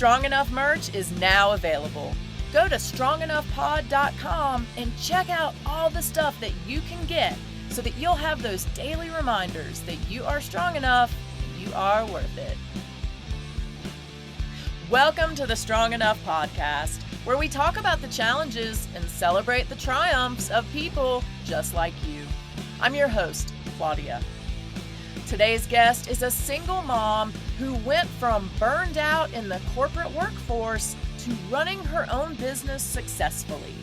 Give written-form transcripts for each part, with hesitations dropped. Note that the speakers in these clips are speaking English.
Strong Enough merch is now available. Go to strongenoughpod.com and check out all the stuff that you can get so that you'll have those daily reminders that you are strong enough, you are worth it. Welcome to the Strong Enough podcast, where we talk about the challenges and celebrate the triumphs of people just like you. I'm your host, Claudia. Today's guest is a single mom who went from burned out in the corporate workforce to running her own business successfully.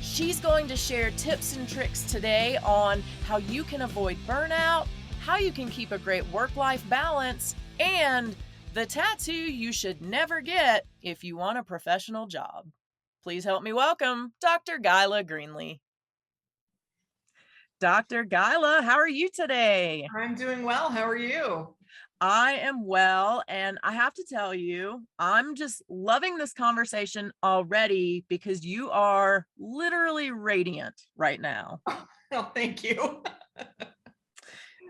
She's going to share tips and tricks today on how you can avoid burnout, how you can keep a great work-life balance, and the tattoo you should never get if you want a professional job. Please help me welcome Dr. Guyla Greenlee. Dr. Guyla, how are you today? I'm doing well. How are you? I am well, and I have to tell you, I'm just loving this conversation already because you are literally radiant right now. Oh, thank you.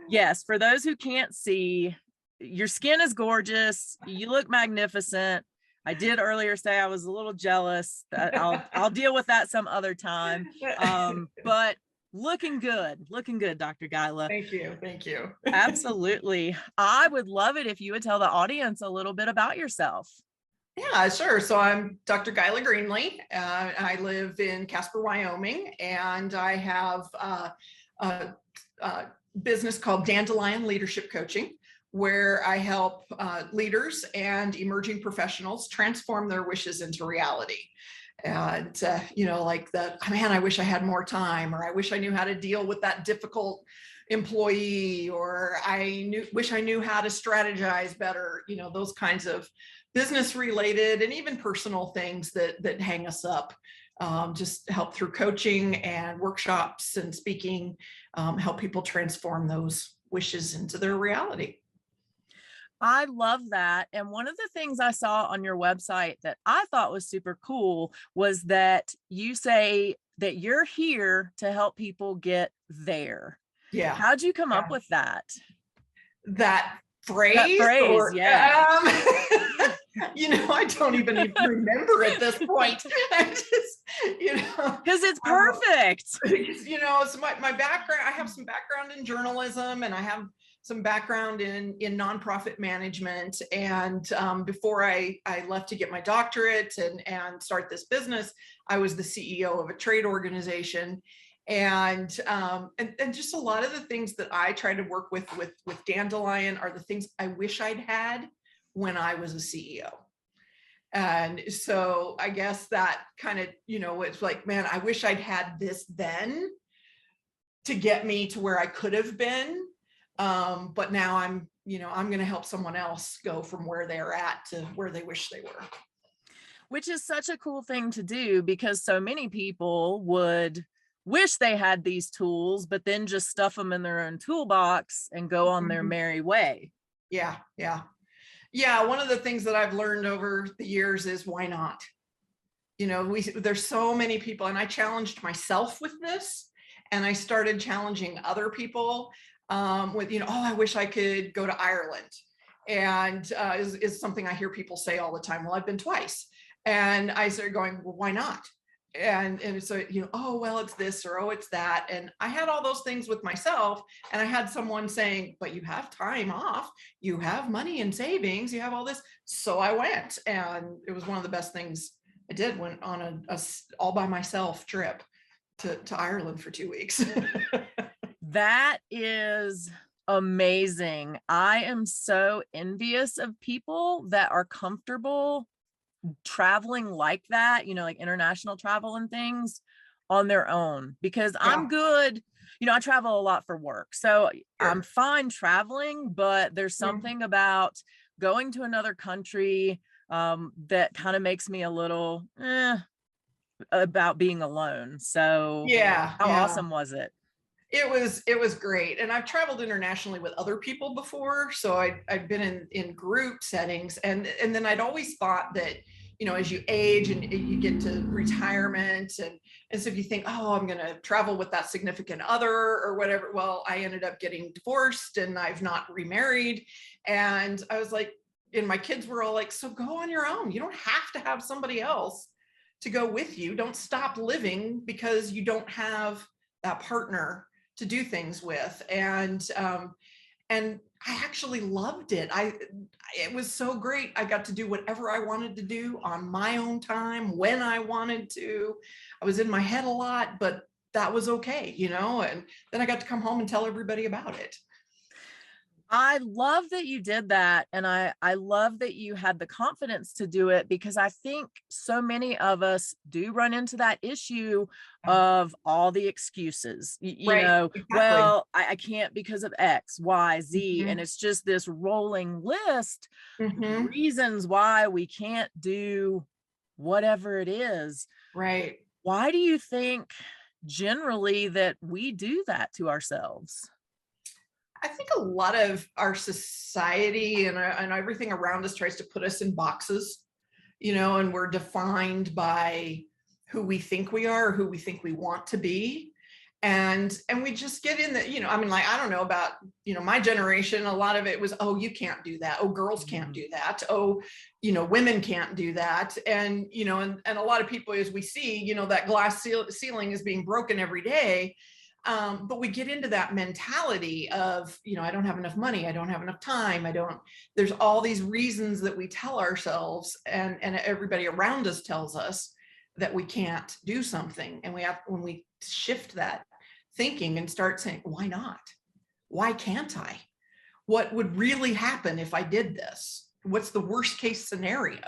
Yes, for those who can't see, your skin is gorgeous. You look magnificent. I did earlier say I was a little jealous. I'll deal with that some other time. But looking good, Dr. Guyla. Thank you. Absolutely. I would love it if you would tell the audience a little bit about yourself. Yeah, sure. So I'm Dr. Guyla Greenlee. I live in Casper, Wyoming, and I have a business called Dandelion Leadership Coaching, where I help leaders and emerging professionals transform their wishes into reality. And, like man, I wish I had more time, or I wish I knew how to deal with that difficult employee, or wish I knew how to strategize better, those kinds of business related and even personal things that hang us up. Just help through coaching and workshops and speaking, help people transform those wishes into their reality. I love that. And one of the things I saw on your website that I thought was super cool was that you say that you're here to help people get there. Yeah. How'd you come up with that? That phrase? Yeah. I don't even remember at this point. I just, because it's perfect. So my background, I have some background in journalism, and I have some background in nonprofit management. And before I left to get my doctorate and start this business, I was the CEO of a trade organization. And just a lot of the things that I try to work with Dandelion are the things I wish I'd had when I was a CEO. And so I guess that kind of, it's like, man, I wish I'd had this then to get me to where I could have been. But now I'm going to help someone else go from where they're at to where they wish they were. Which is such a cool thing to do, because so many people would wish they had these tools, but then just stuff them in their own toolbox and go on their merry way. Yeah. One of the things that I've learned over the years is why not? There's so many people, and I challenged myself with this, and I started challenging other people with, I wish I could go to Ireland. And is something I hear people say all the time. Well, I've been twice. And I started going, well, why not? And so, oh, well, it's this, or, oh, it's that. And I had all those things with myself. And I had someone saying, but you have time off, you have money in savings, you have all this. So I went, and it was one of the best things I did. Went on a all by myself trip to Ireland for 2 weeks. That is amazing. I am so envious of people that are comfortable traveling like that, like international travel and things on their own, because yeah. I'm good. I travel a lot for work, so sure. I'm fine traveling, but there's something about going to another country that kind of makes me a little about being alone. So how awesome was it? It was great. And I've traveled internationally with other people before. So I've been in group settings, and then I'd always thought that, as you age and you get to retirement, and so if you think, oh, I'm going to travel with that significant other or whatever. Well, I ended up getting divorced, and I've not remarried. And I was like, my kids were all like, so go on your own. You don't have to have somebody else to go with you. Don't stop living because you don't have that partner to do things with. And I actually loved it. It was so great. I got to do whatever I wanted to do on my own time, when I wanted to. I was in my head a lot, but that was okay, and then I got to come home and tell everybody about it. I love that you did that. And I love that you had the confidence to do it, because I think so many of us do run into that issue of all the excuses, Right, exactly. well, I can't because of X, Y, Z. Mhm. And it's just this rolling list of Mhm. reasons why we can't do whatever it is. Right. Why do you think generally that we do that to ourselves? I think a lot of our society and everything around us tries to put us in boxes, and we're defined by who we think we are, or who we think we want to be. And we just get in the, I mean, like, I don't know about, my generation, a lot of it was, oh, you can't do that. Oh, girls can't do that. Oh, women can't do that. And, and a lot of people, as we see, that glass ceiling is being broken every day. But we get into that mentality of, I don't have enough money. I don't have enough time. There's all these reasons that we tell ourselves, and everybody around us tells us that we can't do something. And when we shift that thinking and start saying, why not? Why can't I? What would really happen if I did this? What's the worst case scenario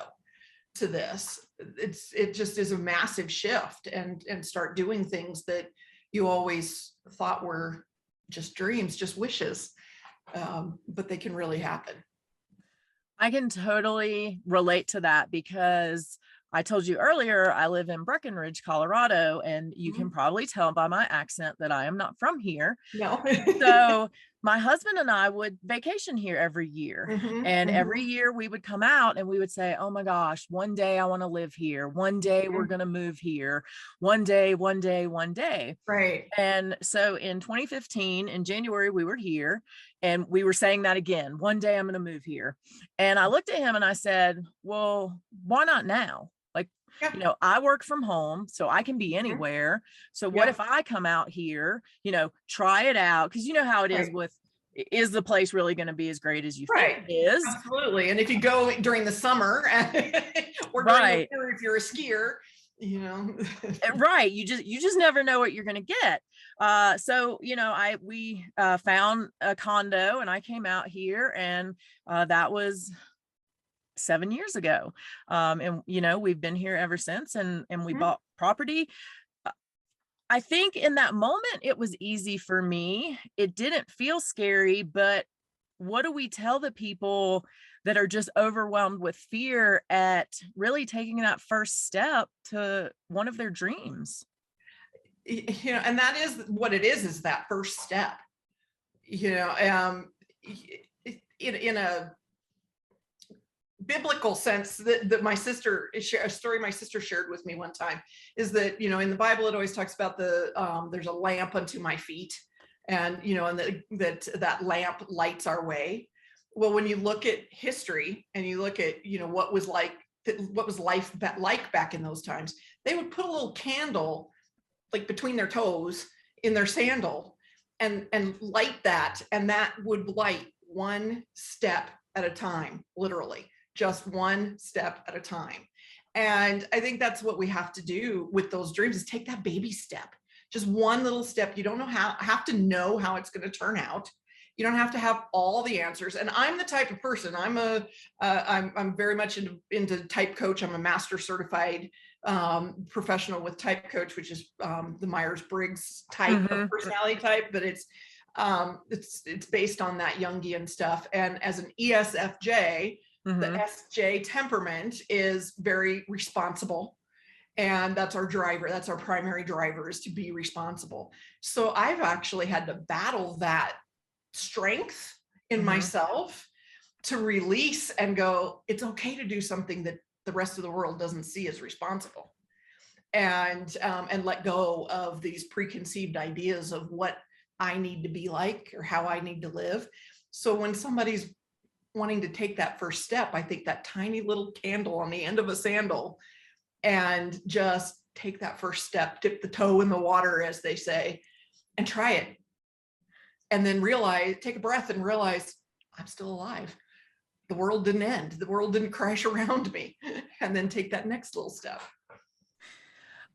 to this? It just is a massive shift, and start doing things that you always thought were just dreams, just wishes, but they can really happen. I can totally relate to that, because I told you earlier, I live in Breckenridge, Colorado, and you can probably tell by my accent that I am not from here. No. So my husband and I would vacation here every year. And every year we would come out and we would say, oh my gosh, one day I want to live here. One day we're going to move here. One day, one day, one day. Right. And so in 2015, in January, we were here and we were saying that again, one day I'm going to move here. And I looked at him and I said, well, why not now? Like, I work from home, so I can be anywhere. So what if I come out here, try it out? Because you know how it is with, is the place really going to be as great as you think it is? Absolutely. And if you go during the summer or during the winter, if you're a skier, right, you just never know what you're going to get. So we found a condo and I came out here, and that was 7 years ago. And we've been here ever since, and we bought property. I think in that moment it was easy for me. It didn't feel scary, but what do we tell the people that are just overwhelmed with fear at really taking that first step to one of their dreams? And that is what it is that first step. In a biblical sense, that my sister, a story my sister shared with me one time, is that in the Bible it always talks about there's a lamp unto my feet, and that lamp lights our way. Well, when you look at history and you look at what was life like back in those times, they would put a little candle like between their toes in their sandal and light that, and that would light one step at a time, literally just one step at a time. And I think that's what we have to do with those dreams, is take that baby step, just one little step. You don't have to know how it's going to turn out. You don't have to have all the answers. And I'm the type of person, I'm very much into type coach. I'm a master certified professional with type coach, which is the Myers-Briggs type of personality type, but it's based on that Jungian stuff. And as an ESFJ, the SJ temperament is very responsible. And that's our driver. That's our primary driver, is to be responsible. So I've actually had to battle that strength in myself to release and go, it's okay to do something that the rest of the world doesn't see as responsible, and let go of these preconceived ideas of what I need to be like or how I need to live. So when somebody's wanting to take that first step, I think that tiny little candle on the end of a sandal, and just take that first step, dip the toe in the water, as they say, and try it. And then take a breath and realize I'm still alive. The world didn't end. The world didn't crash around me. And then take that next little step.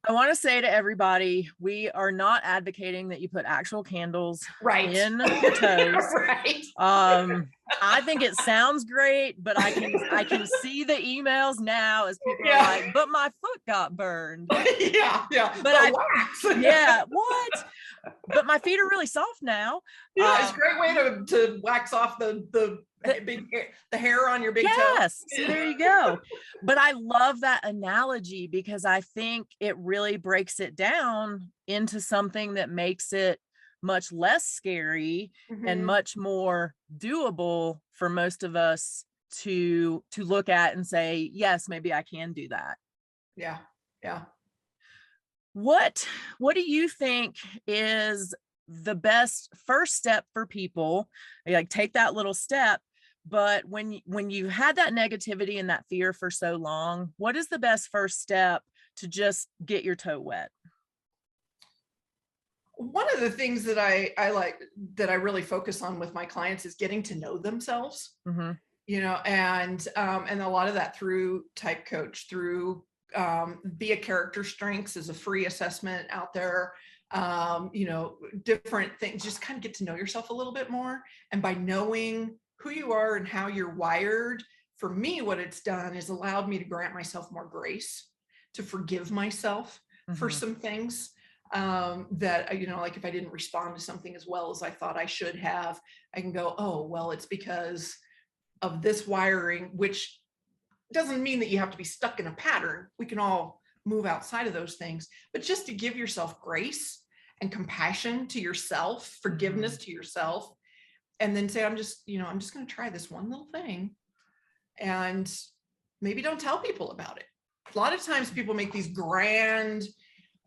I want to say to everybody, we are not advocating that you put actual candles in your toes. Right. I think it sounds great, but I can see the emails now as people are like, but my foot got burned. Yeah. But yeah, what? But my feet are really soft now. Yeah, it's a great way to wax off the hair on your big toe. Yes, so there you go. But I love that analogy because I think it really breaks it down into something that makes it much less scary and much more doable for most of us to look at and say, yes, maybe I can do that. Yeah. What do you think is the best first step for people? Like, take that little step, but when you had that negativity and that fear for so long, what is the best first step to just get your toe wet? One of the things that I like, that I really focus on with my clients, is getting to know themselves. You know, and a lot of that through Type Coach, through Be a Character Strengths is a free assessment out there. You know, different things, just kind of get to know yourself a little bit more. And by knowing who you are and how you're wired, for me, what it's done is allowed me to grant myself more grace, to forgive myself for some things that, you know, like if I didn't respond to something as well as I thought I should have, I can go, oh, well, it's because of this wiring, which doesn't mean that you have to be stuck in a pattern. We can all move outside of those things, but just to give yourself grace and compassion to yourself, forgiveness to yourself, and then say, I'm just going to try this one little thing, and maybe don't tell people about it. A lot of times people make these grand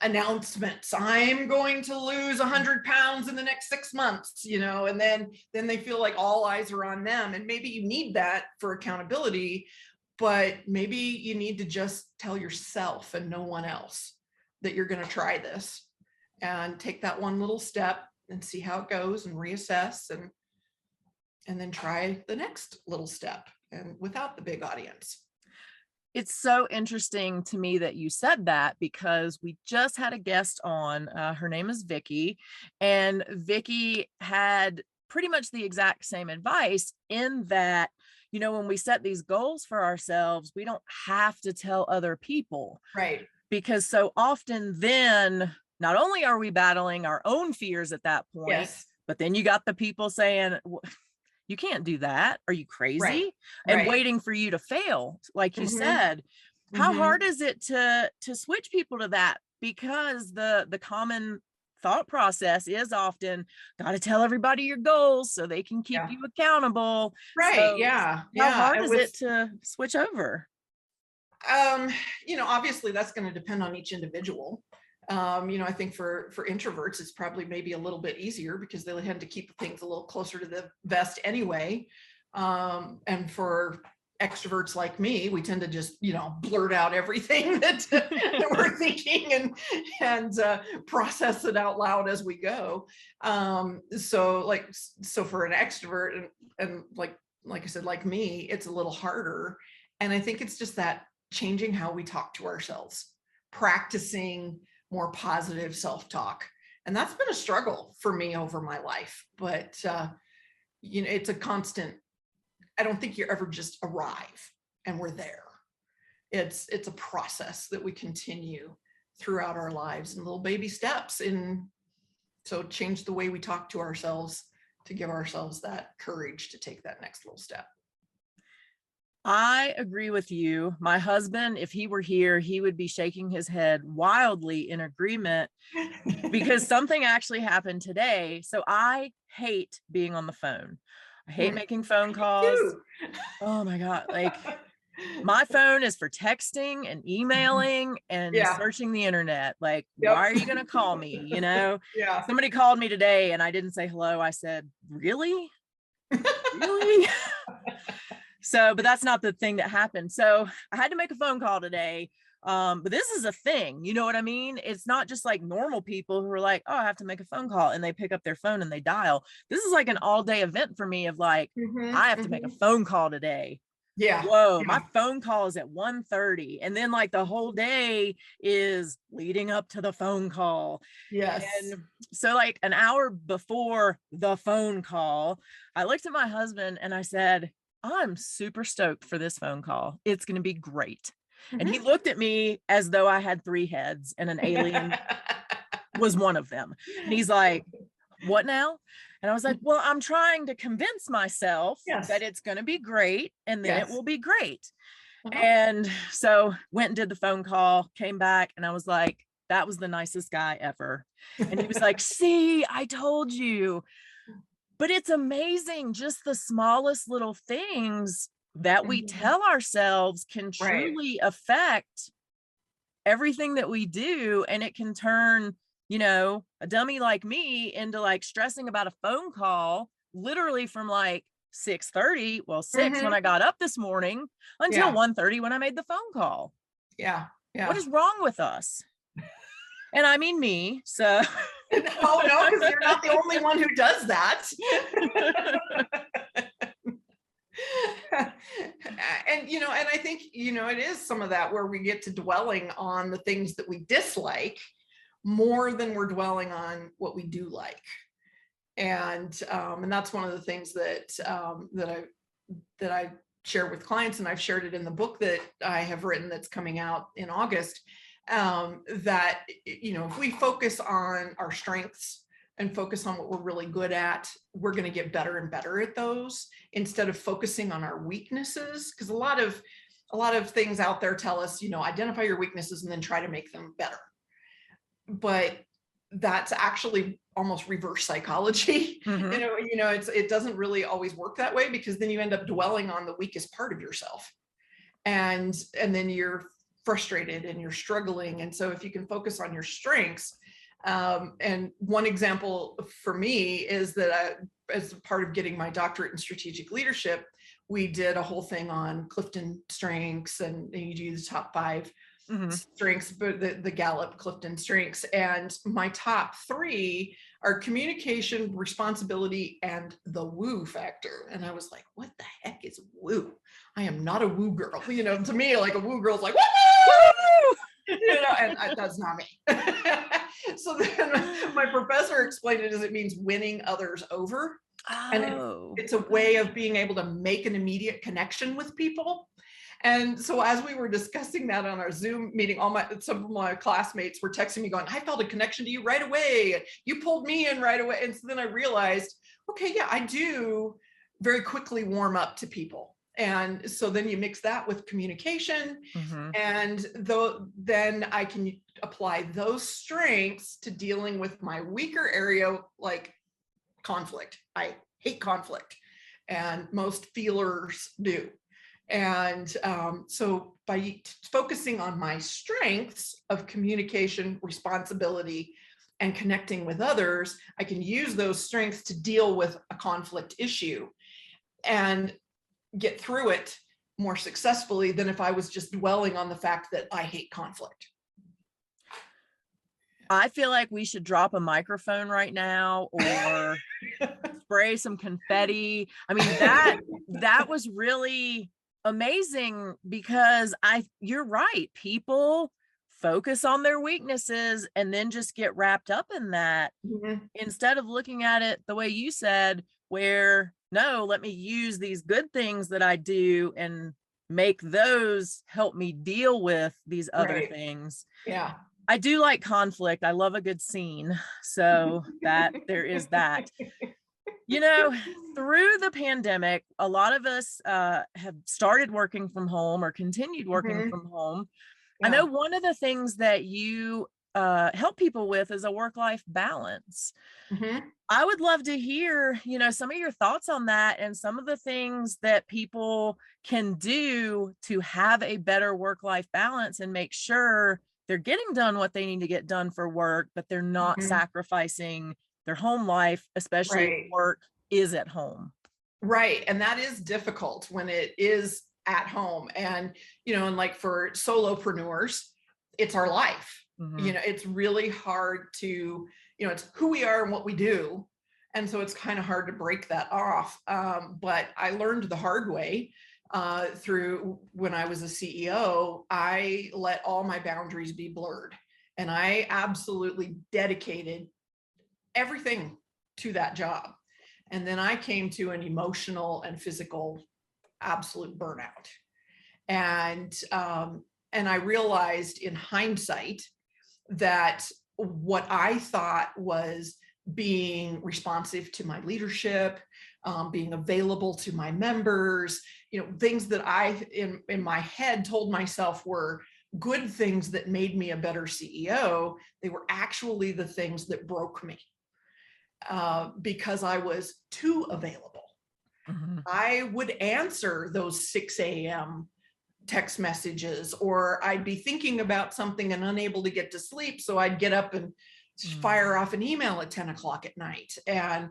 announcements. I'm going to lose 100 pounds in the next 6 months, you know, and then they feel like all eyes are on them. And maybe you need that for accountability, but maybe you need to just tell yourself and no one else that you're going to try this, and take that one little step and see how it goes, and reassess, and then try the next little step, and without the big audience. It's so interesting to me that you said that, because we just had a guest on, her name is Vicky, and Vicky had pretty much the exact same advice, in that, you know, when we set these goals for ourselves, we don't have to tell other people. Right. Because so often then, not only are we battling our own fears at that point, but then you got the people saying, you can't do that. Are you crazy? Right. And waiting for you to fail. Like you said, how hard is it to switch people to that? Because the common thought process is often, got to tell everybody your goals so they can keep you accountable. Right. So How hard is it to switch over? You know, obviously that's going to depend on each individual. You know, I think for introverts, it's probably maybe a little bit easier because they tend to keep things a little closer to the vest anyway. And for extroverts like me, we tend to just, you know, blurt out everything that we're thinking and process it out loud as we go. So for an extrovert and like I said, like me, it's a little harder. And I think it's just that changing how we talk to ourselves, practicing more positive self-talk. And that's been a struggle for me over my life, but you know, it's a constant. I don't think you ever just arrive and we're there. It's a process that we continue throughout our lives, and little baby steps so change the way we talk to ourselves to give ourselves that courage to take that next little step. I agree with you. My husband, if he were here, he would be shaking his head wildly in agreement, because something actually happened today. So I hate being on the phone. I hate making phone calls. Oh my God. Like, my phone is for texting and emailing and searching the internet. Like, why are you going to call me? You know, somebody called me today and I didn't say hello. I said, really? Really? So, but that's not the thing that happened. So I had to make a phone call today. But this is a thing, you know what I mean? It's not just like normal people who are like, oh, I have to make a phone call, and they pick up their phone and they dial. This is like an all day event for me of like, I have to make a phone call today. Yeah. Whoa, Yeah. my phone call is at 1:30. And then like the whole day is leading up to the phone call. Yes. And so like an hour before the phone call, I looked at my husband and I said, I'm super stoked for this phone call. It's going to be great. And he looked at me as though I had 3 heads and an alien was one of them. And he's like, what now? And I was like, well, I'm trying to convince myself Yes. that it's going to be great, and then Yes. it will be great. Uh-huh. And so went and did the phone call, came back, and I was like, that was the nicest guy ever. And he was like, see, I told you. But it's amazing, just the smallest little things that we tell ourselves can truly affect everything that we do. And it can turn, you know, a dummy like me into like stressing about a phone call, literally from like 6:30, well, 6 when I got up this morning until 1:30 when I made the phone call. Yeah. Yeah. What is wrong with us? And I mean me, so. Oh no, because you're not the only one who does that. And you know, and I think, you know, it is some of that where we get to dwelling on the things that we dislike more than we're dwelling on what we do like. And that's one of the things that that I share with clients, and I've shared it in the book that I have written that's coming out in August. That, you know, if we focus on our strengths and focus on what we're really good at, we're going to get better and better at those instead of focusing on our weaknesses. Because a lot of things out there tell us, you know, identify your weaknesses and then try to make them better. But that's actually almost reverse psychology. You know, it doesn't really always work that way, because then you end up dwelling on the weakest part of yourself, and then you're frustrated and you're struggling. And so if you can focus on your strengths, and one example for me is that as part of getting my doctorate in strategic leadership, we did a whole thing on Clifton strengths, and you do the top 5 strengths, but the Gallup Clifton strengths. And my top 3 are communication, responsibility, and the woo factor. And I was like, what the heck is woo? I am not a woo girl. You know, to me, like a woo girl is like, woo! You know, and that's not me. So then my professor explained it as it means winning others over. Oh. And it's a way of being able to make an immediate connection with people. And so as we were discussing that on our Zoom meeting, some of my classmates were texting me going, I felt a connection to you right away. You pulled me in right away. And so then I realized, okay, yeah, I do very quickly warm up to people. And so then you mix that with communication, and then I can apply those strengths to dealing with my weaker area, like conflict. I hate conflict, and most feelers do. And so by focusing on my strengths of communication, responsibility, and connecting with others, I can use those strengths to deal with a conflict issue and get through it more successfully than if I was just dwelling on the fact that I hate conflict. I feel like we should drop a microphone right now or spray some confetti. I mean, that was really amazing, because you're right. People focus on their weaknesses and then just get wrapped up in that, instead of looking at it the way you said, where no, let me use these good things that I do and make those help me deal with these other things. Yeah. I do like conflict. I love a good scene. So that there is that. You know, through the pandemic, a lot of us have started working from home or continued working from home. Yeah. I know one of the things that you help people with is a work-life balance. I would love to hear, you know, some of your thoughts on that and some of the things that people can do to have a better work-life balance and make sure they're getting done what they need to get done for work, but they're not sacrificing their home life, especially if work is at home. Right. And that is difficult when it is at home. And, and like for solopreneurs, it's our life. Mm-hmm. It's really hard to, it's who we are and what we do. And so it's kind of hard to break that off. But I learned the hard way through when I was a CEO. I let all my boundaries be blurred. And I absolutely dedicated everything to that job. And then I came to an emotional and physical absolute burnout. And I realized in hindsight that what I thought was being responsive to my leadership, being available to my members, things that I in my head told myself were good things that made me a better CEO, they were actually the things that broke me. Because I was too available. Mm-hmm. I would answer those 6 a.m. text messages, or I'd be thinking about something and unable to get to sleep. So I'd get up and fire off an email at 10 o'clock at night. And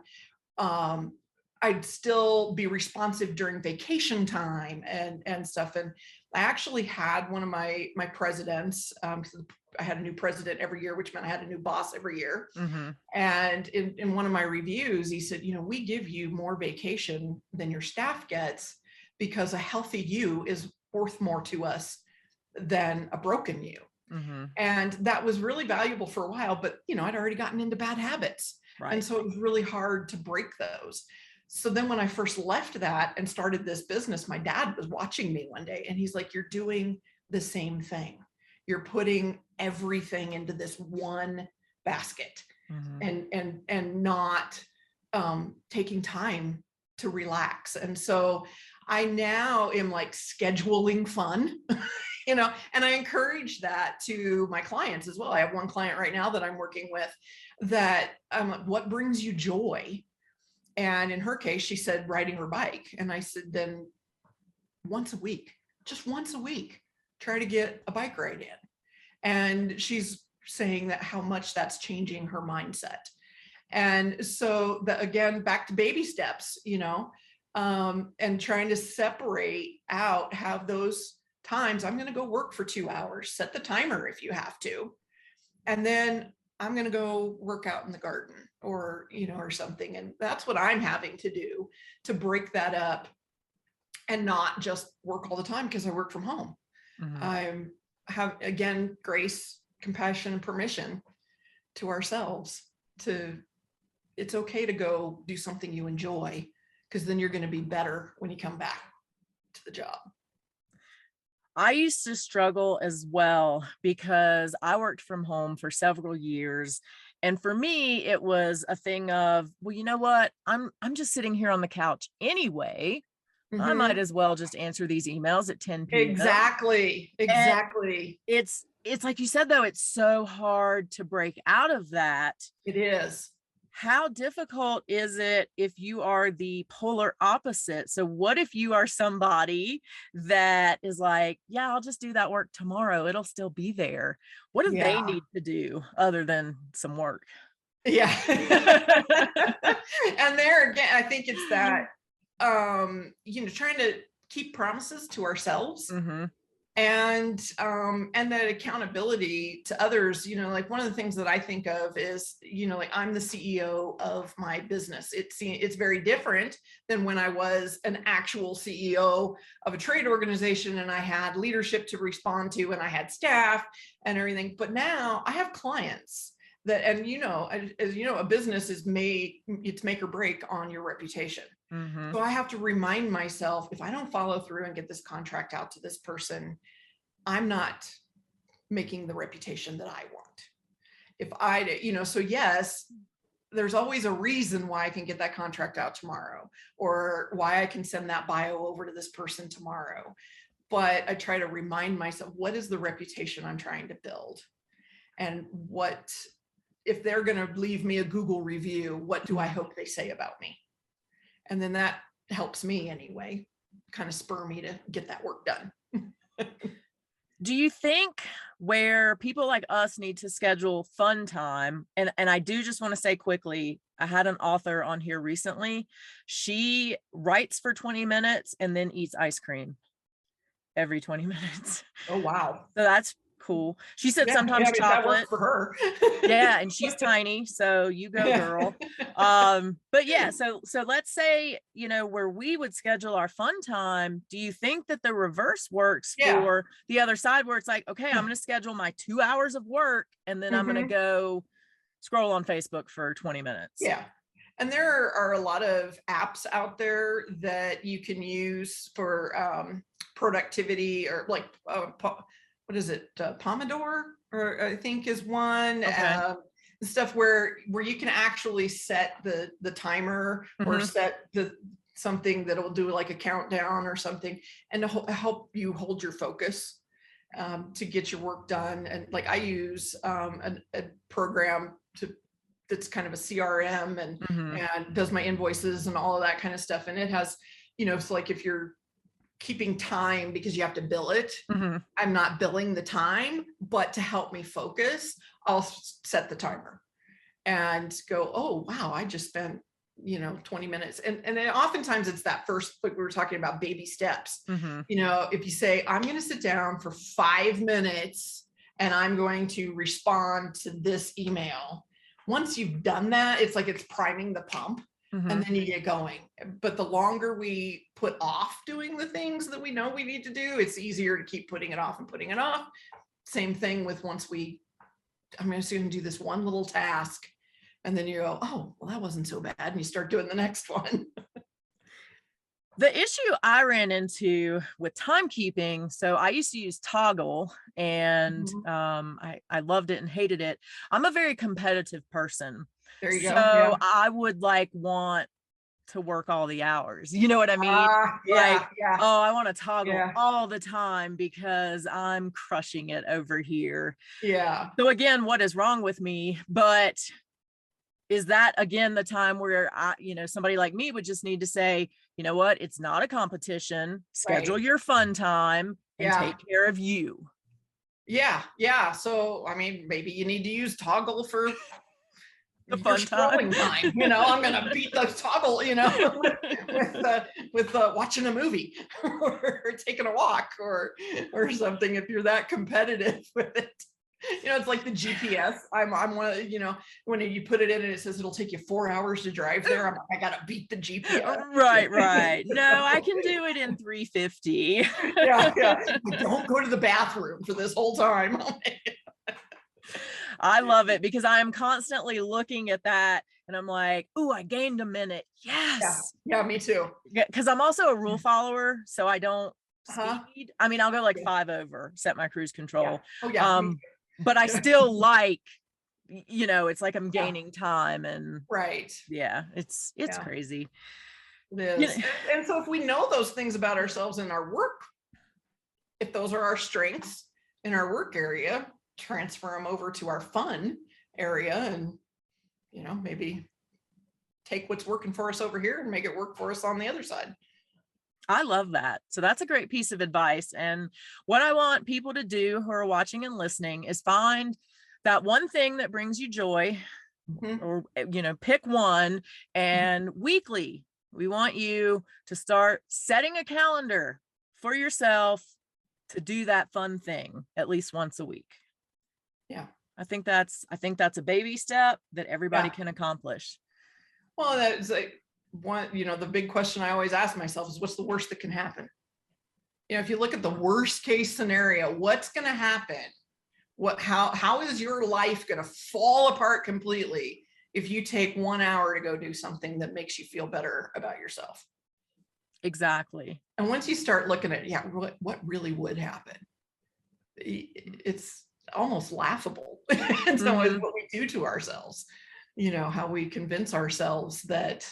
I'd still be responsive during vacation time and stuff. And I actually had one of my presidents, I had a new president every year, which meant I had a new boss every year. Mm-hmm. And in one of my reviews, he said, we give you more vacation than your staff gets because a healthy you is worth more to us than a broken you. Mm-hmm. And that was really valuable for a while, but I'd already gotten into bad habits. Right. And so it was really hard to break those. So then when I first left that and started this business, my dad was watching me one day and he's like, you're doing the same thing. You're putting everything into this one basket. Mm-hmm. and not taking time to relax. And so I now am like scheduling fun, and I encourage that to my clients as well. I have one client right now that I'm working with that what brings you joy? And in her case, she said riding her bike. And I said, then just once a week, try to get a bike ride in. And she's saying that how much that's changing her mindset. And so again, back to baby steps, and trying to separate out, have those times. I'm going to go work for 2 hours, set the timer if you have to. And then I'm going to go work out in the garden or something. And that's what I'm having to do to break that up and not just work all the time because I work from home. Mm-hmm. I'm have, again, grace, compassion, and permission to ourselves it's okay to go do something you enjoy, because then you're going to be better when you come back to the job. I used to struggle as well because I worked from home for several years. And for me, it was a thing of, well, you know what? I'm just sitting here on the couch anyway. Mm-hmm. I might as well just answer these emails at 10 p.m. Exactly. And it's like you said, though, it's so hard to break out of that. It is. How difficult is it if you are the polar opposite? So what if you are somebody that is like, yeah, I'll just do that work tomorrow. It'll still be there. What do they need to do other than some work? Yeah. And there again, I think it's that, trying to keep promises to ourselves. Mm-hmm. And that accountability to others. Like one of the things that I think of is, like I'm the CEO of my business. It's very different than when I was an actual CEO of a trade organization and I had leadership to respond to and I had staff and everything. But now I have clients that, and as a business is it's make or break on your reputation. Mm-hmm. So I have to remind myself, if I don't follow through and get this contract out to this person, I'm not making the reputation that I want. So yes, there's always a reason why I can get that contract out tomorrow, or why I can send that bio over to this person tomorrow. But I try to remind myself, what is the reputation I'm trying to build? And what, if they're going to leave me a Google review, what do I hope they say about me? And then that helps me anyway, kind of spur me to get that work done. Do you think where people like us need to schedule fun time, and I do just want to say quickly, I had an author on here recently. She writes for 20 minutes and then eats ice cream every 20 minutes. Oh, wow. So that's cool. She said Yeah, sometimes I mean, that works chocolate. for her. Yeah, and she's tiny, so you go, Yeah. girl. But yeah, so let's say, where we would schedule our fun time, do you think that the reverse works Yeah. for the other side, where it's like, okay, I'm going to schedule my 2 hours of work and then I'm going to go scroll on Facebook for 20 minutes? Yeah. And there are a lot of apps out there that you can use for productivity, or like, what is it? Pomodoro, or I think is one. Okay. Stuff where you can actually set the timer, or set something that'll do like a countdown or something, and to help you hold your focus to get your work done. And like, I use a program that's kind of a CRM, and does my invoices and all of that kind of stuff. And it has, it's like, if you're keeping time because you have to bill it, I'm not billing the time, but to help me focus, I'll set the timer and go, oh, wow, I just spent 20 minutes. And then oftentimes it's that first, like we were talking about, baby steps. If you say, I'm going to sit down for 5 minutes and I'm going to respond to this email. Once you've done that, it's like it's priming the pump, and then you get going. But the longer we put off doing the things that we know we need to do, it's easier to keep putting it off and putting it off. Same thing with I'm going to do this one little task, and then you go, oh, well, that wasn't so bad. And you start doing the next one. The issue I ran into with timekeeping, so I used to use Toggle, and I loved it and hated it. I'm a very competitive person. There you go. So yeah. I would want to work all the hours. You know what I mean? Yeah. Oh, I want to toggle all the time because I'm crushing it over here. Yeah. So again, what is wrong with me? But is that, again, the time where somebody like me would just need to say, you know what, it's not a competition, schedule your fun time and take care of you. Yeah. So, I mean, maybe you need to use Toggle for the fun time. I'm going to beat the Toggle, with watching a movie or taking a walk or something, if you're that competitive with it. It's like the GPS. I'm one of, when you put it in and it says it'll take you 4 hours to drive there, I'm like, I gotta beat the GPS. Right. No, I can do it in 350. Yeah. Don't go to the bathroom for this whole time. I love it because I am constantly looking at that and I'm like, ooh, I gained a minute. Yes. Yeah, me too. Because I'm also a rule follower, so I don't speed. I mean, I'll go like 5 over, set my cruise control. Oh yeah. But I still it's like I'm gaining time, and it's crazy. It is. And so if we know those things about ourselves in our work, if those are our strengths in our work area, transfer them over to our fun area, and maybe take what's working for us over here and make it work for us on the other side. I love that. So that's a great piece of advice. And what I want people to do who are watching and listening is find that one thing that brings you joy, or, pick one. And weekly, we want you to start setting a calendar for yourself to do that fun thing at least once a week. Yeah. I think that's a baby step that everybody can accomplish. Well, that's like one, the big question I always ask myself is, what's the worst that can happen? If you look at the worst case scenario, what's going to happen? How is your life going to fall apart completely if you take 1 hour to go do something that makes you feel better about yourself? Exactly. And once you start looking at, what really would happen, it's almost laughable in some ways what we do to ourselves. How we convince ourselves that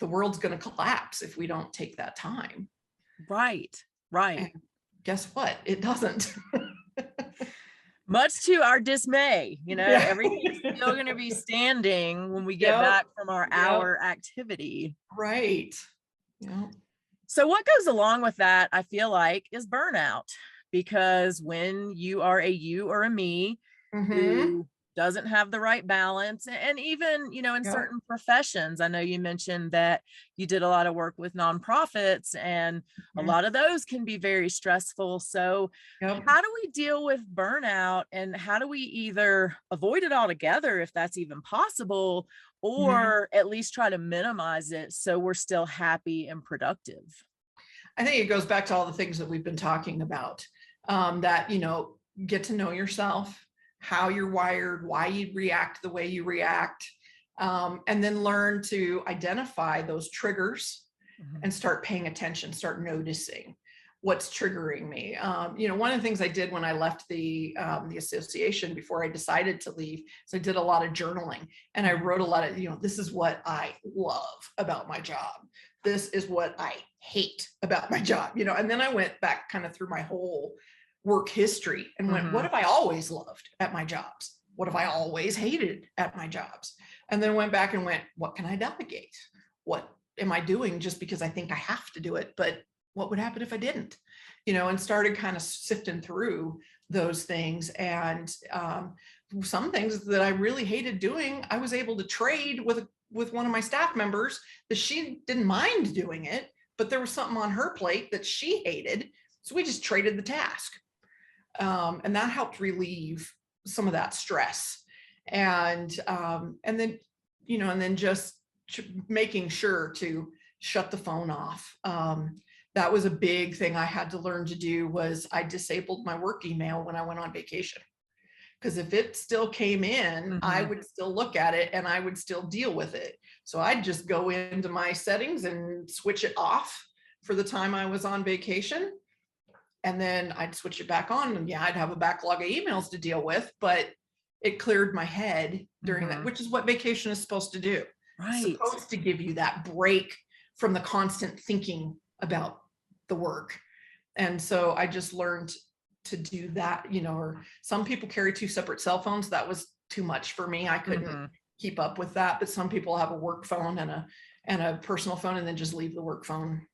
the world's going to collapse if we don't take that time. Right. And guess what? It doesn't. Much to our dismay, everything's still going to be standing when we get back from our hour activity. Right. So what goes along with that, I feel like, is burnout. Because when you are a you or a me who doesn't have the right balance. And even, in Yep. certain professions, I know you mentioned that you did a lot of work with nonprofits, and a Mhm. lot of those can be very stressful. So Yep. how do we deal with burnout, and how do we either avoid it altogether if that's even possible, Mhm. or at least try to minimize it so we're still happy and productive? I think it goes back to all the things that we've been talking about. That, get to know yourself, how you're wired, why you react the way you react, and then learn to identify those triggers Mhm. and start paying attention, start noticing what's triggering me. One of the things I did when I left the association before I decided to leave, so I did a lot of journaling, and I Mhm. wrote a lot of, this is what I love about my job. This is what I hate about my job, and then I went back kind of through my whole work history and went, what Mhm. have I always loved at my jobs? What have I always hated at my jobs? And then went back and went, what can I delegate? What am I doing just because I think I have to do it? But what would happen if I didn't? And started kind of sifting through those things. And some things that I really hated doing, I was able to trade with one of my staff members that she didn't mind doing it, but there was something on her plate that she hated. So we just traded the task. And that helped relieve some of that stress. And then, and then just making sure to shut the phone off. That was a big thing I had to learn to do. Was I disabled my work email when I went on vacation, because if it still came in, I Mhm. would still look at it and I would still deal with it. So I'd just go into my settings and switch it off for the time I was on vacation, and then I'd switch it back on, and yeah, I'd have a backlog of emails to deal with, but it cleared my head during that, Mhm. which is what vacation is supposed to do. It's Right. supposed to give you that break from the constant thinking about the work. And so I just learned to do that, or some people carry two separate cell phones. That was too much for me. I couldn't Mhm. keep up with that. But some people have a work phone and a personal phone, and then just leave the work phone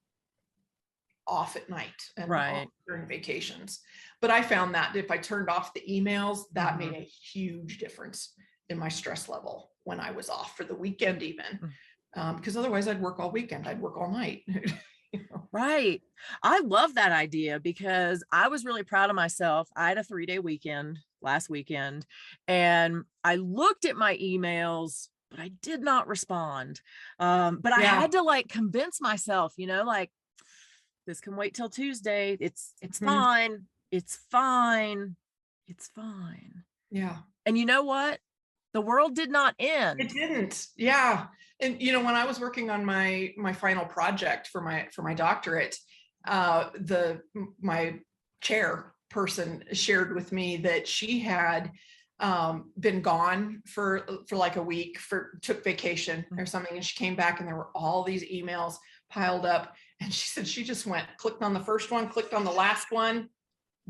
off at night and off Right. during vacations. But I found that if I turned off the emails, that made Mhm. a huge difference in my stress level when I was off for the weekend, even. Mm. Because otherwise I'd work all weekend, I'd work all night. Right. I love that idea because I was really proud of myself. I had a 3-day weekend last weekend, and I looked at my emails, but I did not respond. But I Yeah. had to like convince myself, like, this can wait till Tuesday. It's Mhm. fine. It's fine. It's fine. Yeah. And you know what? The world did not It end. didn't. Yeah. And when I was working on my final project for my doctorate, the my chair person shared with me that she had been gone for like a week, took vacation or something, and she came back and there were all these emails piled up, and she said she just clicked on the first one, clicked on the last one,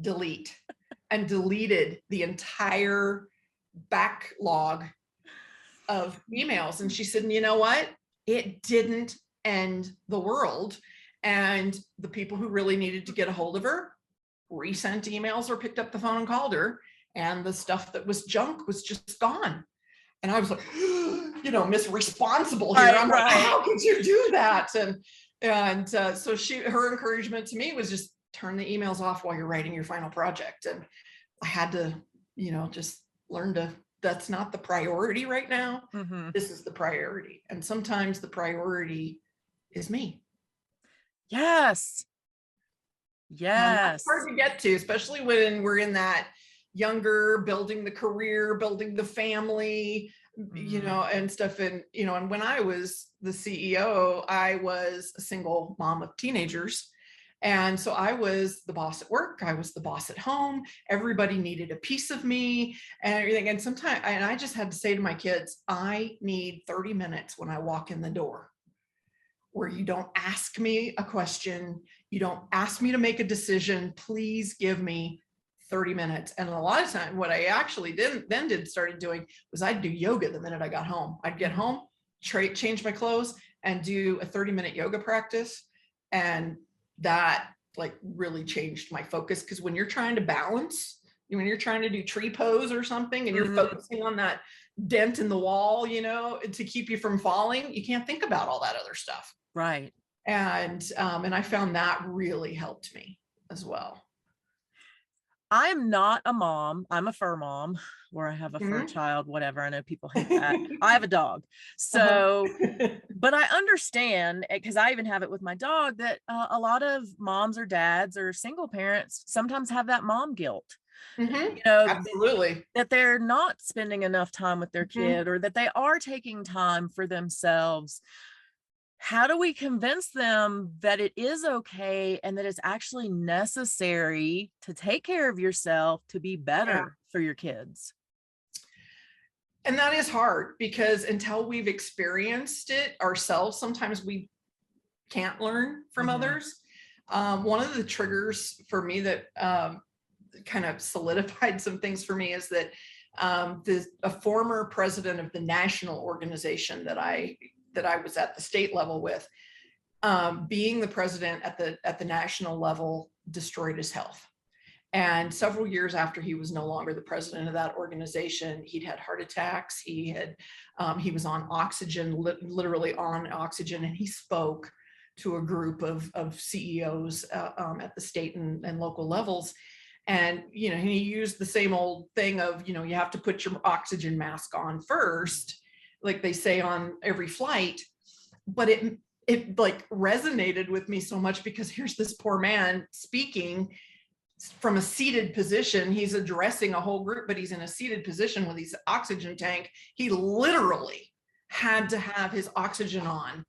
delete, and deleted the entire backlog of emails. And she said, and you know what? It didn't end the world. And the people who really needed to get a hold of her resent emails or picked up the phone and called her. And the stuff that was junk was just gone. And I was like, Miss Responsible here. Right, I'm like, right. how could you do that? And so her encouragement to me was just turn the emails off while you're writing your final project. And I had to, just learn to, that's not the priority right now. Mhm. This is the priority. And sometimes the priority is me. Yes. That's hard Yes. to get to, especially when we're in that younger, building the career, building the family, Mhm. and stuff. And when I was the CEO, I was a single mom of teenagers. And so I was the boss at work. I was the boss at home. Everybody needed a piece of me and everything. And sometimes, and I just had to say to my kids, I need 30 minutes when I walk in the door where you don't ask me a question. You don't ask me to make a decision. Please give me 30 minutes. And a lot of time, what I actually started doing was I'd do yoga the minute I got home. I'd get Mhm. home, change my clothes, and do a 30-minute yoga practice. And that like really changed my focus, because when you're trying to balance when you're trying to do tree pose or something and you're focusing on that dent in the wall, to keep you from falling, you can't think about all that other stuff. Right. And I found that really helped me as well. I'm not a mom. I'm a fur mom, or I have a fur child, whatever. I know people hate that. I have a dog. So, but I understand, because I even have it with my dog, that a lot of moms or dads or single parents sometimes have that mom guilt. Absolutely. That they're not spending enough time with their kid, or that they are taking time for themselves. How do we convince them that it is okay and that it's actually necessary to take care of yourself to be better for your kids? And that is hard, because until we've experienced it ourselves, sometimes we can't learn from others. One of the triggers for me that kind of solidified some things for me is that a former president of the national organization that I was at the state level with, being the president at the national level destroyed his health. And several years after he was no longer the president of that organization, he'd had heart attacks. He was on oxygen, literally on oxygen, and he spoke to a group of CEOs at the state and local levels. And, he used the same old thing of, you have to put your oxygen mask on first, like they say on every flight. But it like resonated with me so much, because here's this poor man speaking from a seated position. He's addressing a whole group, but he's in a seated position with his oxygen tank. He literally had to have his oxygen on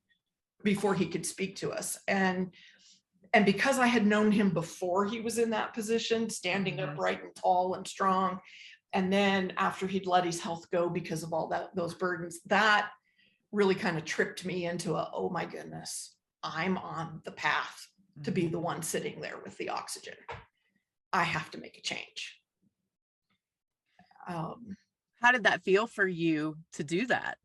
before he could speak to us. And because I had known him before he was in that position, standing upright and tall and strong, and then after he'd let his health go because of all those burdens, that really kind of tripped me into oh my goodness, I'm on the path to be the one sitting there with the oxygen. I have to make a change. How did that feel for you to do that?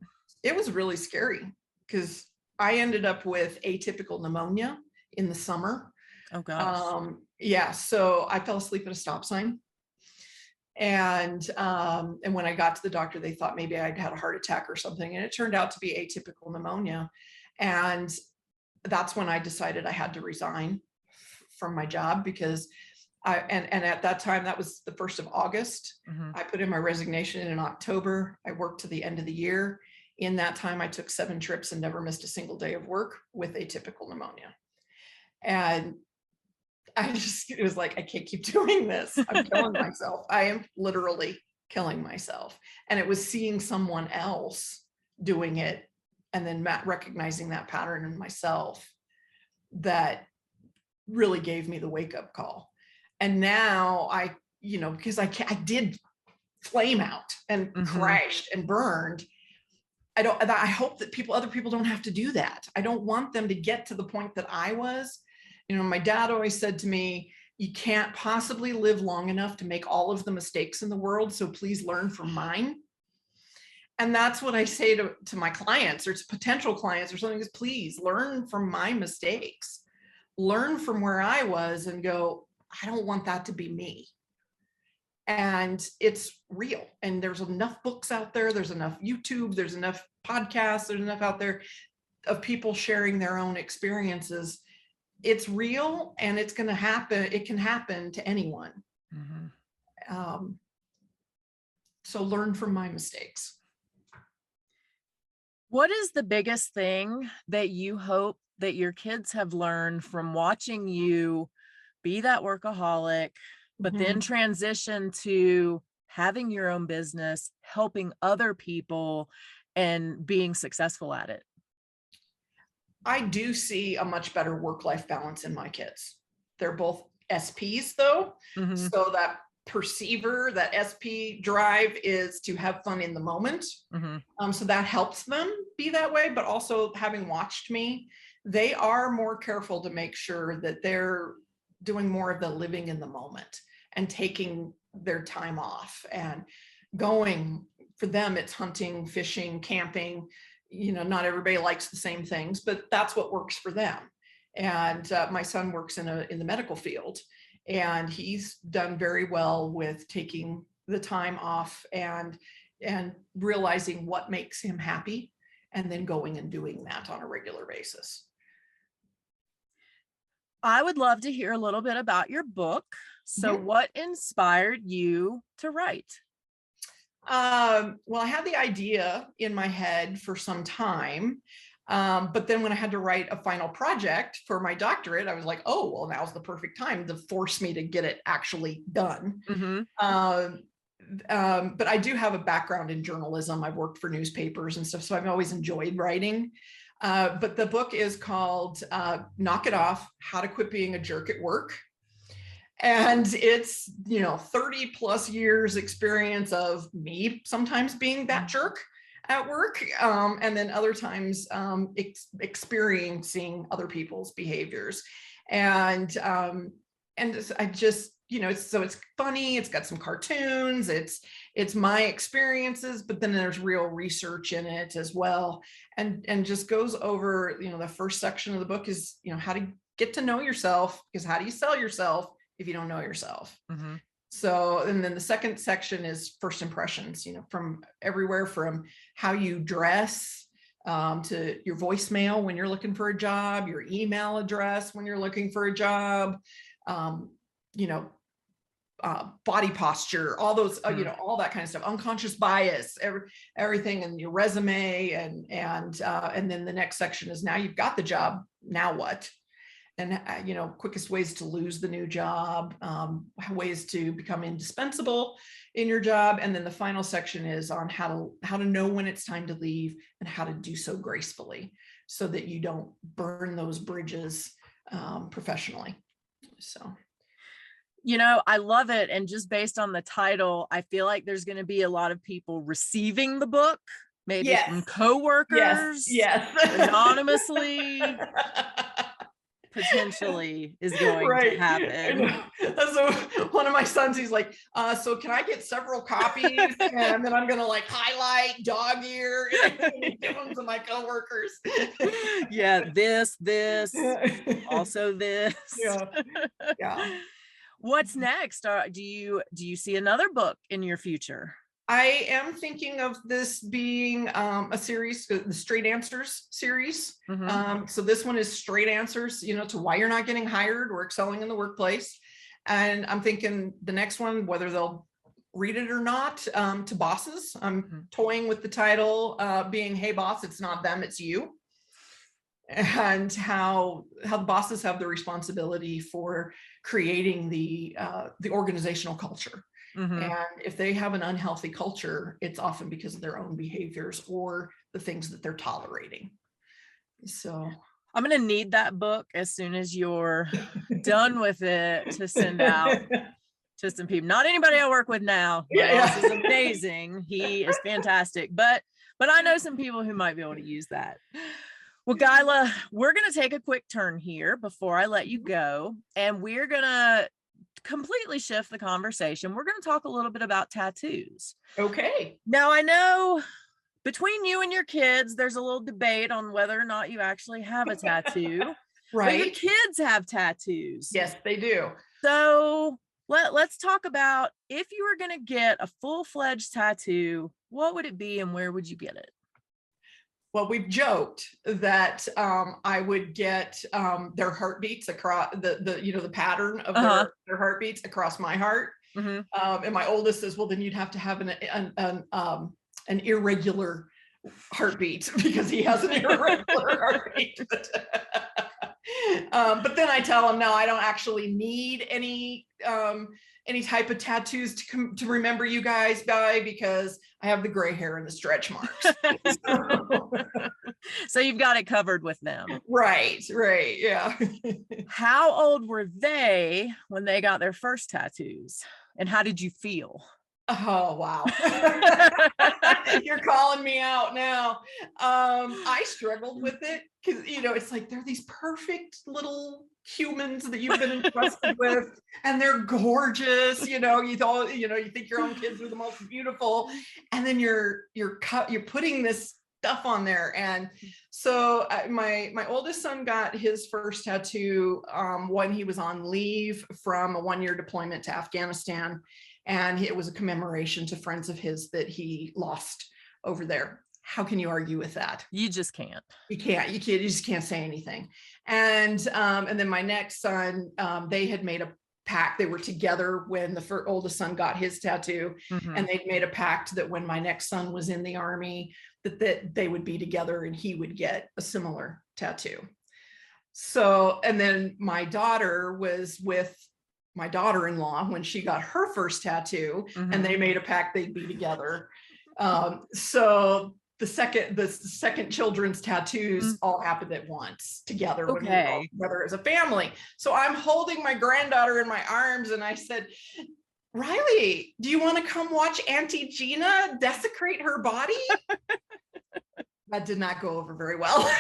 It was really scary, because I ended up with atypical pneumonia in the summer. Oh gosh. Yeah. So I fell asleep at a stop sign. And when I got to the doctor, they thought maybe I'd had a heart attack or something. And it turned out to be atypical pneumonia. And that's when I decided I had to resign from my job, because and at that time, that was the 1st of August. I put in my resignation in October. I worked to the end of the year. In that time, I took 7 trips and never missed a single day of work with atypical pneumonia. And it was like, I can't keep doing this. I'm killing myself. I am literally killing myself. And it was seeing someone else doing it, and then recognizing that pattern in myself, that really gave me the wake up call. And now because I did flame out and crashed and burned. I hope that other people don't have to do that. I don't want them to get to the point that I was. My dad always said to me, you can't possibly live long enough to make all of the mistakes in the world, so please learn from mine. And that's what I say to my clients, or to potential clients or something, is please learn from my mistakes. Learn from where I was and go, I don't want that to be me. And it's real. And there's enough books out there. There's enough YouTube. There's enough podcasts. There's enough out there of people sharing their own experiences. It's real, and it's going to happen. It can happen to anyone. So learn from my mistakes. What is the biggest thing that you hope that your kids have learned from watching you be that workaholic, but then transition to having your own business, helping other people, and being successful at it? I do see a much better work-life balance in my kids. They're both SPs though. So that perceiver, that SP drive is to have fun in the moment. So that helps them be that way. But also, having watched me, they are more careful to make sure that they're doing more of the living in the moment and taking their time off and going. For them, it's hunting, fishing, camping. Not everybody likes the same things, but that's what works for them. And my son works in the medical field, And he's done very well with taking the time off and realizing what makes him happy and then going and doing that on a regular basis. I would love to hear a little bit about your book. So what inspired you to write? Well, I had the idea in my head for some time. But then when I had to write a final project for my doctorate, I was like, oh, well, now's the perfect time to force me to get it actually done. But I do have a background in journalism. I've worked for newspapers and stuff, so I've always enjoyed writing. But the book is called Knock It Off, How to Quit Being a Jerk at Work. And it's, 30 plus years experience of me sometimes being that jerk at work. And then other times experiencing other people's behaviors. And I just, it's funny, it's got some cartoons, it's my experiences, but then there's real research in it as well. And just goes over, the first section of the book is, how to get to know yourself, because how do you sell yourself if you don't know yourself? So, and then the second section is first impressions, from everywhere from how you dress to your voicemail when you're looking for a job, your email address when you're looking for a job, body posture, all those, all that kind of stuff, unconscious bias, everything in your resume. And then the next section is, now you've got the job, now what? And, quickest ways to lose the new job, ways to become indispensable in your job. And then the final section is on how to know when it's time to leave and how to do so gracefully so that you don't burn those bridges professionally. So. I love it. And just based on the title, I feel like there's going to be a lot of people receiving the book, maybe from coworkers, anonymously. Potentially is going to happen. So one of my sons, he's like, so can I get several copies? And then I'm gonna highlight dog ear and give them to my coworkers. This, also this. Yeah. What's next? Do you see another book in your future? I am thinking of this being a series, the Straight Answers series. So this one is straight answers, to why you're not getting hired or excelling in the workplace. And I'm thinking the next one, whether they'll read it or not, to bosses. I'm toying with the title being, hey boss, it's not them, it's you. And how the bosses have the responsibility for creating the organizational culture. And if they have an unhealthy culture, it's often because of their own behaviors or the things that they're tolerating. So I'm going to need that book as soon as you're done with it to send out to some people. Not anybody I work with now. My boss is amazing. He is fantastic. But I know some people who might be able to use that. Well, Guyla, we're going to take a quick turn here before I let you go. And we're going to completely shift the conversation. We're going to talk a little bit about tattoos. Okay. Now, I know between you and your kids, there's a little debate on whether or not you actually have a tattoo. Right. But your kids have tattoos. Yes, they do. So let's talk about, if you were going to get a full-fledged tattoo, what would it be and where would you get it? Well, we've joked that I would get their heartbeats across the pattern of their heartbeats across my heart. And my oldest says, well, then you'd have to have an irregular heartbete because he has an irregular heartbeat. But then I tell him, no, I don't actually need any type of tattoos to remember you guys by, because I have the gray hair and the stretch marks. So you've got it covered with them. Right. Yeah. How old were they when they got their first tattoos? And how did you feel? Oh, wow. You're calling me out now. I struggled with it because, it's like, they're these perfect little humans that you've been entrusted with, and they're gorgeous. You think your own kids are the most beautiful. And then you're putting this stuff on there. And so my oldest son got his first tattoo when he was on leave from a 1-year deployment to Afghanistan. And it was a commemoration to friends of his that he lost over there. How can you argue with that? You just can't. You just can't say anything. And then my next son, they had made a pact. They were together when the oldest son got his tattoo, and they'd made a pact that when my next son was in the Army, that they would be together and he would get a similar tattoo. So, and then my daughter was with my daughter-in-law when she got her first tattoo, and they made a pact they'd be together. So the second children's tattoos all happened at once together when we were all together as a family. So I'm holding my granddaughter in my arms, and I said, Riley, do you want to come watch Auntie Gina desecrate her body? That did not go over very well.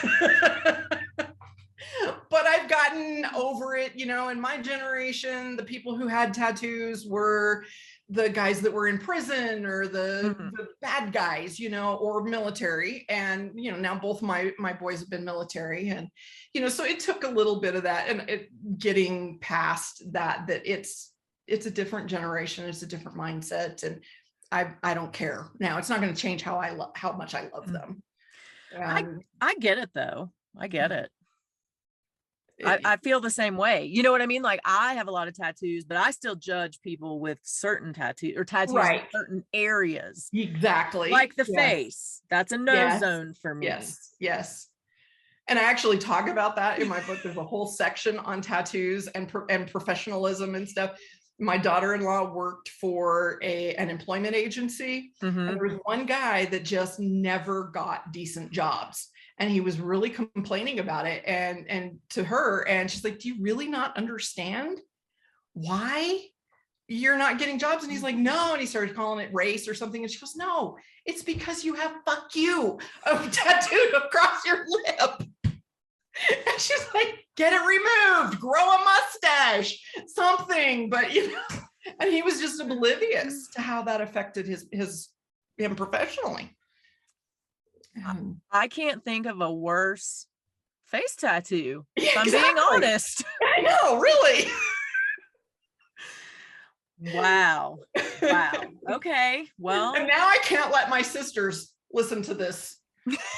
But I've gotten over it. In my generation, the people who had tattoos were the guys that were in prison, or the bad guys, or military. And, now both my boys have been military. And, so it took a little bit of that, and getting past that it's a different generation. It's a different mindset. And I don't care now. It's not going to change how much I love them. I get it though. I get it. I feel the same way. You know what I mean? Like, I have a lot of tattoos, but I still judge people with certain tattoos in certain areas. Exactly. Like the face. That's a no zone for me. Yes. And I actually talk about that in my book. There's a whole section on tattoos and professionalism and stuff. My daughter-in-law worked for an employment agency, and there was one guy that just never got decent jobs. And he was really complaining about it, and to her, and she's like, do you really not understand why you're not getting jobs? And he's like, no. And he started calling it race or something. And she goes, no, it's because you have "fuck you" tattooed across your lip. And she's like, get it removed, grow a mustache, something. But, and he was just oblivious to how that affected him professionally. I can't think of a worse face tattoo, if I'm being honest. I know, really. Wow. Okay. Well, and now I can't let my sisters listen to this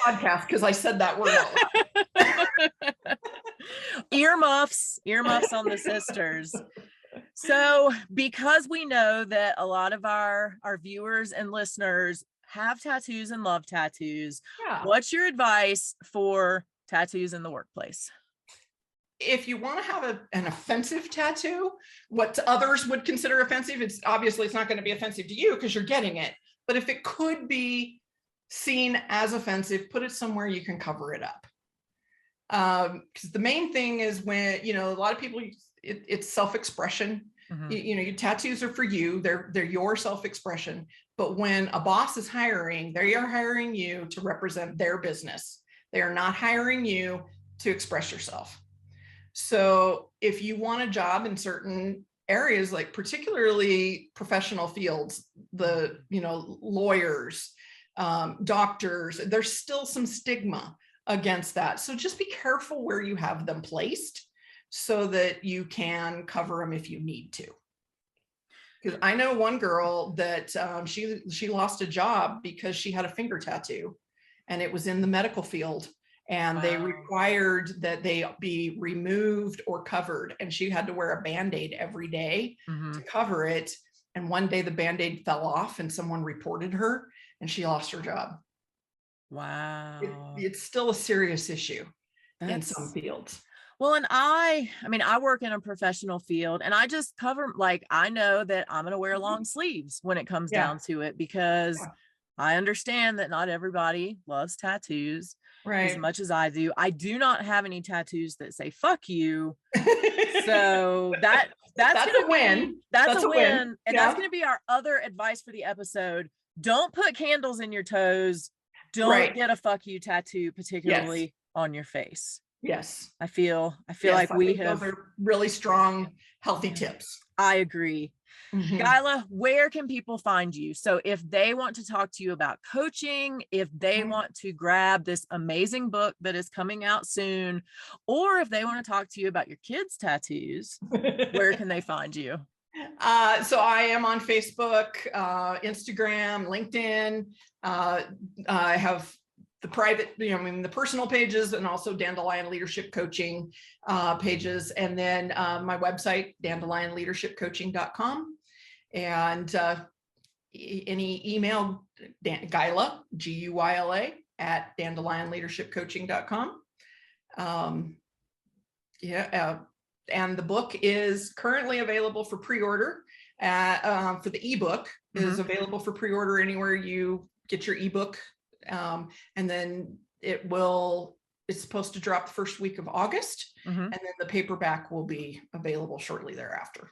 podcast because I said that word out loud. Earmuffs on the sisters. So, because we know that a lot of our viewers and listeners have tattoos and love tattoos, what's your advice for tattoos in the workplace? If you want to have an offensive tattoo, what others would consider offensive, it's not going to be offensive to you because you're getting it. But if it could be seen as offensive, put it somewhere you can cover it up. Because the main thing is when, a lot of people, it's self-expression. Your tattoos are for you. They're your self-expression. But when a boss is hiring, they are hiring you to represent their business. They are not hiring you to express yourself. So if you want a job in certain areas, like particularly professional fields, lawyers, doctors, there's still some stigma against that. So just be careful where you have them placed so that you can cover them if you need to. Because I know one girl that she lost a job because she had a finger tattoo, and it was in the medical field, and they required that they be removed or covered, and she had to wear a Band-Aid every day to cover it. And one day the Band-Aid fell off and someone reported her, and she lost her job. Wow. It's still a serious issue in some fields. Well, and I work in a professional field, and I just cover, like, I know that I'm going to wear long sleeves when it comes down to it, because I understand that not everybody loves tattoos as much as I do. I do not have any tattoos that say "fuck you," so that's a win. That's a win, and that's going to be our other advice for the episode. Don't put candles in your toes. Don't get a "fuck you" tattoo, particularly on your face. Yes. I feel like we have those are really strong, healthy tips. I agree. Mhm. Guyla, where can people find you? So if they want to talk to you about coaching, if they Mhm. want to grab this amazing book that is coming out soon, or if they want to talk to you about your kids' tattoos, where can they find you? So I am on Facebook, Instagram, LinkedIn. I have the private, the personal pages, and also Dandelion Leadership Coaching pages, and then my website, dandelionleadershipcoaching.com, and any email, Guyla, Guyla, at dandelionleadershipcoaching.com. And the book is currently available for pre-order. For the ebook is available for pre-order anywhere you get your ebook, and then it's supposed to drop the first week of August, and then the paperback will be available shortly thereafter.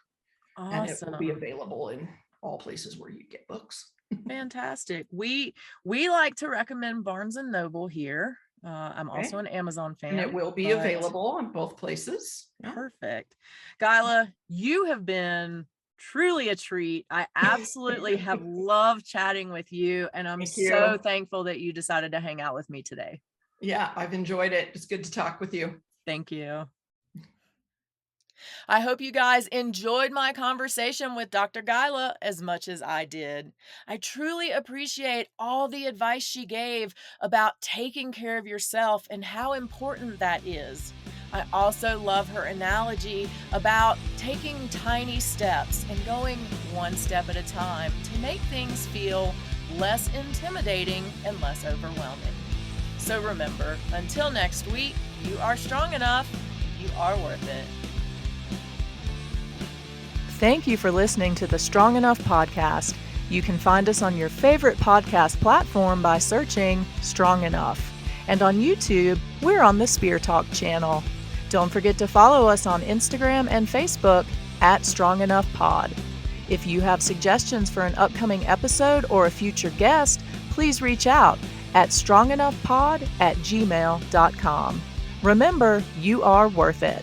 Awesome. And it will be available in all places where you get books. Fantastic. We like to recommend Barnes and Noble here. I'm Okay. also an Amazon fan. And it will be available in both places. Yeah. Perfect. Guyla, you have been truly a treat. I absolutely have loved chatting with you, and I'm so thankful that you decided to hang out with me today. Yeah, I've enjoyed it. It's good to talk with you. Thank you. I hope you guys enjoyed my conversation with Dr. Guyla as much as I did. I truly appreciate all the advice she gave about taking care of yourself and how important that is. I also love her analogy about taking tiny steps and going one step at a time to make things feel less intimidating and less overwhelming. So remember, until next week, you are strong enough, you are worth it. Thank you for listening to the Strong Enough podcast. You can find us on your favorite podcast platform by searching Strong Enough. And on YouTube, we're on the Spear Talk channel. Don't forget to follow us on Instagram and Facebook at Strong Enough Pod. If you have suggestions for an upcoming episode or a future guest, please reach out at strongenoughpod@gmail.com. Remember, you are worth it.